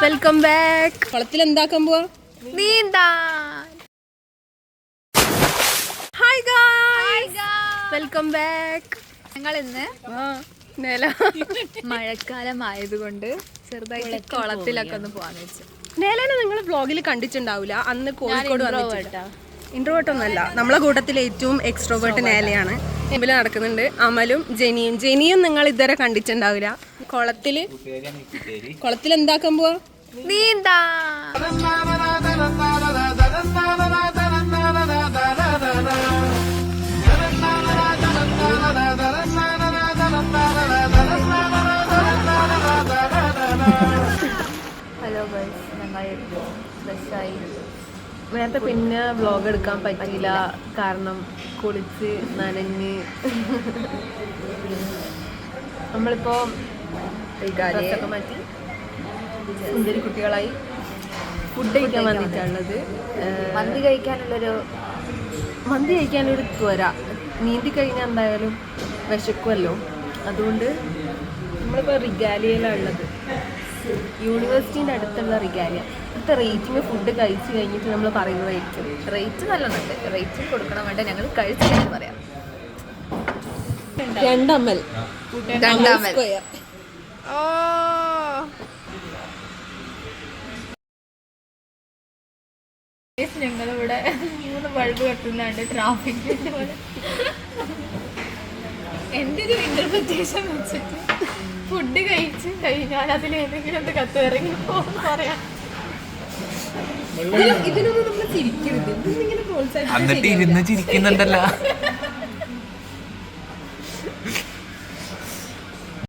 Welcome back. കുളത്തിൽ എന്താക്കാൻ പോവാ? നീന്താൻ. Hi guys, welcome back. ഞങ്ങൾ ഇന്ന് മഴക്കാലം ആയതുകൊണ്ട് ചെറുതായിട്ട് കുളത്തിലൊക്കെ ഒന്ന് പോവാന്ന് വെച്ചു. നേലേനെ നിങ്ങൾ വ്ളോഗിൽ കണ്ടിട്ടുണ്ടാവില്ല. അന്ന് കോഴിക്കോട് ഇൻട്രോവേർട്ട് ഒന്നല്ല, നമ്മളെ കൂട്ടത്തിൽ ഏറ്റവും എക്സ്ട്രോവേർട്ട് നേലയാണ്. മുമ്പിൽ നടക്കുന്നുണ്ട് അമലും ജെനിയും നിങ്ങൾ ഇതുവരെ കണ്ടിട്ടുണ്ടാവില്ല. കുളത്തിൽ എന്താക്കാൻ പോവാ? നീന്താൻ. ഹലോ ഗൈസ്, ഞങ്ങൾ ഫ്രഷായി. നേരത്തെ പിന്നെ വ്ളോഗ് എടുക്കാൻ പറ്റിയില്ല, കാരണം കുളിച്ച് നനഞ്ഞ് നമ്മളിപ്പോ ഡ്രസ്സൊക്കെ മാറ്റി സുന്ദരി കുട്ടികളായി ഫുഡ് കഴിക്കാൻ വന്നിട്ടുള്ളത്. മന്തി കഴിക്കാനുള്ളൊരു ത്വര. നീന്തി കഴിഞ്ഞാൽ എന്തായാലും വിശക്കുമല്ലോ, അതുകൊണ്ട് നമ്മളിപ്പോൾ റിഗാലിയയിലാണ് ഉള്ളത്. യൂണിവേഴ്സിറ്റീൻ്റെ അടുത്തുള്ള റിഗാലിയ. ഇത്ര റേറ്റിംഗ് ഫുഡ് കഴിച്ച് കഴിഞ്ഞിട്ട് നമ്മൾ പറയുന്നതായിരിക്കും. റേറ്റ് നല്ലതുണ്ട്, റേറ്റ് കൊടുക്കണം വേണ്ട, ഞങ്ങൾ കഴിച്ചില്ലെന്ന് പറയാം. രണ്ടമ്മൽ സ്ക്വയർ. ഞങ്ങളിവിടെ 3 ബൾബ് കത്തുന്നുണ്ട് ട്രാഫിക് പോലെ. എൻ്റെ ഒരു ഇന്റർപ്രിറ്റേഷൻ വെച്ചിട്ട് ഫുഡ് കഴിച്ച് കഴിഞ്ഞാൽ അതിലേതെങ്കിലും ഒന്ന് കത്ത് ഇറങ്ങി പോകും പറയാം. ഇതിനൊന്നും നമ്മൾ ചിരിക്കരുത്, ഇതിങ്ങനെ എന്നിട്ട് ഇരുന്ന് ചിരിക്കുന്നുണ്ടല്ലോ.